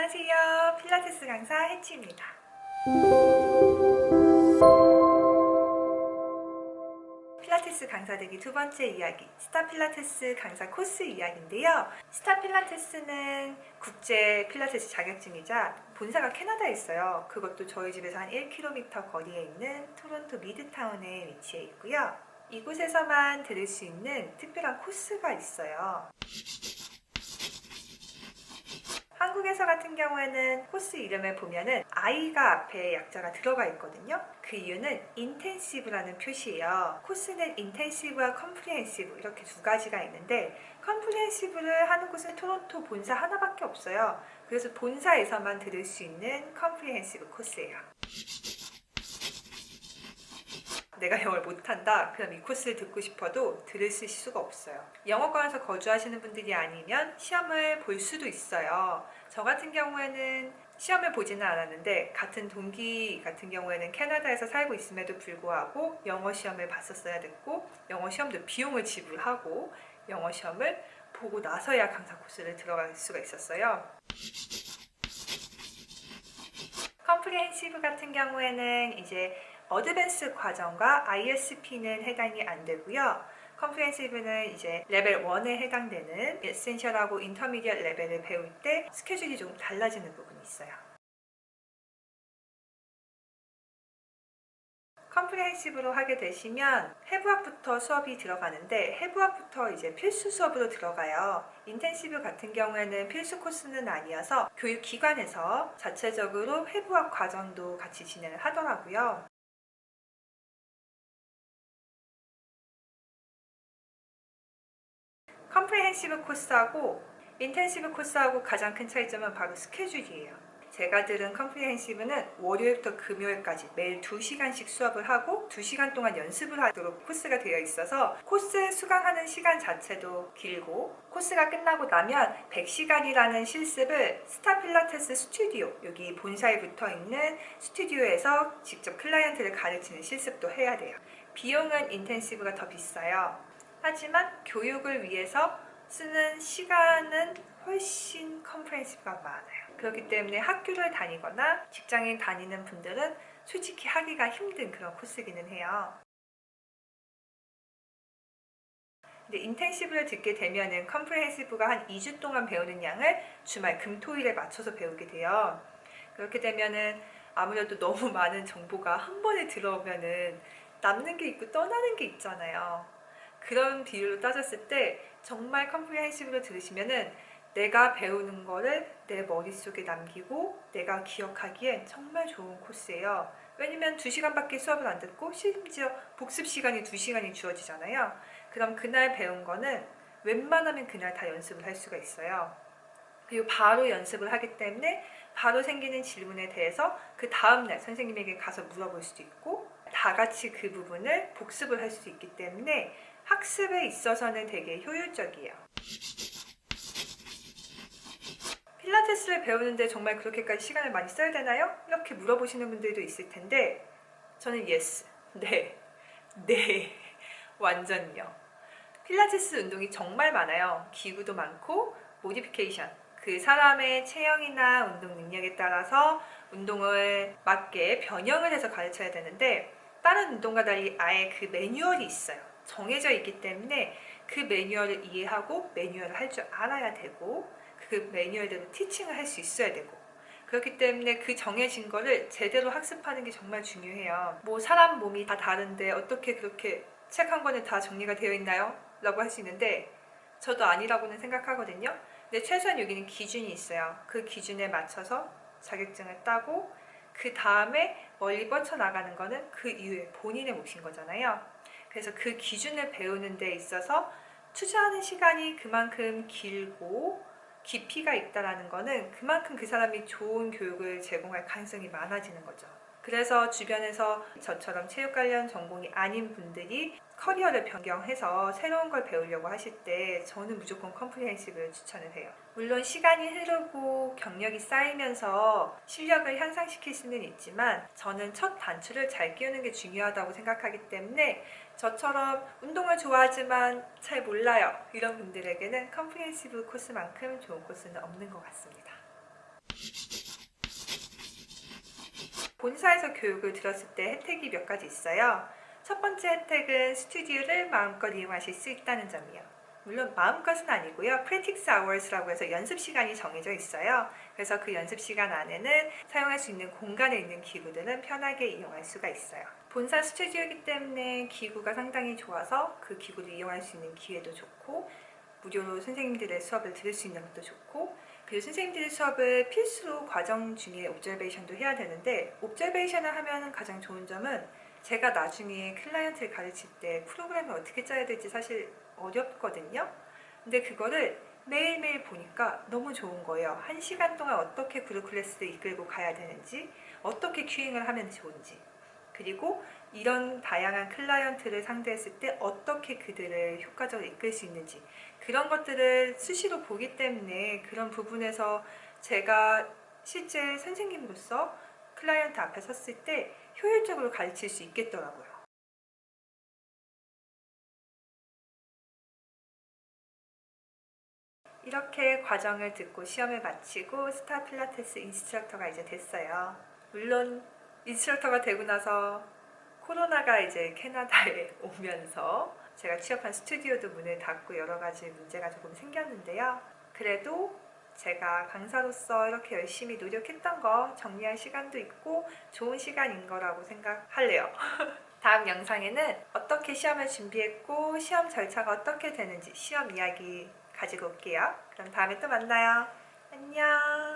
안녕하세요. 필라테스 강사 해치입니다. 필라테스 강사 되기 두 번째 이야기, 스타 필라테스 강사 코스 이야기인데요. 스타 필라테스는 국제 필라테스 자격증이자 본사가 캐나다에 있어요. 그것도 저희 집에서 한 1km 거리에 있는 토론토 미드타운에 위치해 있고요. 이곳에서만 들을 수 있는 특별한 코스가 있어요. 한국에서 같은 경우에는 코스 이름에 보면은 I가 앞에 약자가 들어가 있거든요. 그 이유는 인텐시브라는 표시예요. 코스는 인텐시브와 컴프리헨시브 이렇게 두 가지가 있는데, 컴프리헨시브를 하는 곳은 토론토 본사 하나밖에 없어요. 그래서 본사에서만 들을 수 있는 컴프리헨시브 코스예요. 내가 영어를 못한다, 그럼 이 코스를 듣고 싶어도 들으실 수가 없어요. 영어권에서 거주하시는 분들이 아니면 시험을 볼 수도 있어요. 저 같은 경우에는 시험을 보지는 않았는데, 같은 동기 같은 경우에는 캐나다에서 살고 있음에도 불구하고 영어 시험을 봤었어야 됐고, 영어 시험도 비용을 지불하고 영어 시험을 보고 나서야 강사 코스를 들어갈 수가 있었어요. 컴프리헨시브 같은 경우에는 이제 어드밴스 과정과 ISP는 해당이 안 되고요. 컴프리헨시브는 이제 레벨 1에 해당되는 에센셜하고 인터미디엇 레벨을 배울 때 스케줄이 좀 달라지는 부분이 있어요. 컴프리헨시브로 하게 되시면 해부학부터 수업이 들어가는데, 해부학부터 이제 필수 수업으로 들어가요. 인텐시브 같은 경우에는 필수 코스는 아니어서 교육기관에서 자체적으로 해부학 과정도 같이 진행을 하더라고요. 컴프리헨시브 코스하고 인텐시브 코스하고 가장 큰 차이점은 바로 스케줄이에요. 제가 들은 컴프리헨시브는 월요일부터 금요일까지 매일 2시간씩 수업을 하고 2시간 동안 연습을 하도록 코스가 되어 있어서 코스 수강하는 시간 자체도 길고, 코스가 끝나고 나면 100시간이라는 실습을 스타 필라테스 스튜디오, 여기 본사에 붙어 있는 스튜디오에서 직접 클라이언트를 가르치는 실습도 해야 돼요. 비용은 인텐시브가 더 비싸요. 하지만 교육을 위해서 쓰는 시간은 훨씬 컴프리헨시브가 많아요. 그렇기 때문에 학교를 다니거나 직장인 다니는 분들은 솔직히 하기가 힘든 그런 코스기는 해요. 근데 인텐시브를 듣게 되면은 컴프리헨시브가 한 2주 동안 배우는 양을 주말 금토일에 맞춰서 배우게 돼요. 그렇게 되면은 아무래도 너무 많은 정보가 한 번에 들어오면은 남는 게 있고 떠나는 게 있잖아요. 그런 비율로 따졌을 때 정말 컴프리헨시브로 들으시면은 내가 배우는 거를 내 머릿속에 남기고 내가 기억하기엔 정말 좋은 코스예요. 왜냐면 2시간밖에 수업을 안 듣고 심지어 복습 시간이 2시간이 주어지잖아요. 그럼 그날 배운 거는 웬만하면 그날 다 연습을 할 수가 있어요. 그리고 바로 연습을 하기 때문에 바로 생기는 질문에 대해서 그 다음날 선생님에게 가서 물어볼 수도 있고, 다 같이 그 부분을 복습을 할 수 있기 때문에 학습에 있어서는 되게 효율적이에요. 필라테스를 배우는데 정말 그렇게까지 시간을 많이 써야 되나요? 이렇게 물어보시는 분들도 있을 텐데, 저는 yes, 네, 완전요. 필라테스 운동이 정말 많아요. 기구도 많고 모디피케이션, 그 사람의 체형이나 운동 능력에 따라서 운동을 맞게 변형을 해서 가르쳐야 되는데, 다른 운동과 달리 아예 그 매뉴얼이 있어요. 정해져 있기 때문에 그 매뉴얼을 이해하고 매뉴얼을 할 줄 알아야 되고, 그 매뉴얼대로 티칭을 할 수 있어야 되고, 그렇기 때문에 그 정해진 거를 제대로 학습하는 게 정말 중요해요. 뭐 사람 몸이 다 다른데 어떻게 그렇게 책 한 권에 다 정리가 되어 있나요? 라고 할 수 있는데, 저도 아니라고는 생각하거든요. 근데 최소한 여기는 기준이 있어요. 그 기준에 맞춰서 자격증을 따고, 그 다음에 멀리 뻗쳐나가는 거는 그 이후에 본인의 몫인 거잖아요. 그래서 그 기준을 배우는 데 있어서 투자하는 시간이 그만큼 길고 깊이가 있다는 거는 그만큼 그 사람이 좋은 교육을 제공할 가능성이 많아지는 거죠. 그래서 주변에서 저처럼 체육 관련 전공이 아닌 분들이 커리어를 변경해서 새로운 걸 배우려고 하실 때 저는 무조건 컴프리헨시브를 추천을 해요. 물론 시간이 흐르고 경력이 쌓이면서 실력을 향상시킬 수는 있지만, 저는 첫 단추를 잘 끼우는 게 중요하다고 생각하기 때문에 저처럼 운동을 좋아하지만 잘 몰라요, 이런 분들에게는 컴프리헨시브 코스만큼 좋은 코스는 없는 것 같습니다. 본사에서 교육을 들었을 때 혜택이 몇 가지 있어요. 첫 번째 혜택은 스튜디오를 마음껏 이용하실 수 있다는 점이요. 물론 마음껏은 아니고요. 프랙티스 아워스라고 해서 연습 시간이 정해져 있어요. 그래서 그 연습 시간 안에는 사용할 수 있는 공간에 있는 기구들은 편하게 이용할 수가 있어요. 본사 스튜디오이기 때문에 기구가 상당히 좋아서 그 기구를 이용할 수 있는 기회도 좋고, 무료로 선생님들의 수업을 들을 수 있는 것도 좋고, 그리고 선생님들의 수업을 필수로 과정 중에 옵저베이션도 해야 되는데, 옵저베이션을 하면 가장 좋은 점은 제가 나중에 클라이언트를 가르칠 때 프로그램을 어떻게 짜야 될지 사실 어렵거든요. 근데 그거를 매일매일 보니까 너무 좋은 거예요. 1시간 동안 어떻게 그룹 클래스를 이끌고 가야 되는지, 어떻게 큐잉을 하면 좋은지, 그리고 이런 다양한 클라이언트를 상대했을 때 어떻게 그들을 효과적으로 이끌 수 있는지, 그런 것들을 수시로 보기 때문에 그런 부분에서 제가 실제 선생님으로서 클라이언트 앞에 섰을 때 효율적으로 가르칠 수 있겠더라고요. 이렇게 과정을 듣고 시험을 마치고 스타 필라테스 인스트럭터가 이제 됐어요. 물론 인스트럭터가 되고 나서 코로나가 이제 캐나다에 오면서 제가 취업한 스튜디오도 문을 닫고 여러 가지 문제가 조금 생겼는데요. 그래도 제가 강사로서 이렇게 열심히 노력했던 거 정리할 시간도 있고 좋은 시간인 거라고 생각할래요. 다음 영상에는 어떻게 시험을 준비했고 시험 절차가 어떻게 되는지 시험 이야기 가지고 올게요. 그럼 다음에 또 만나요. 안녕.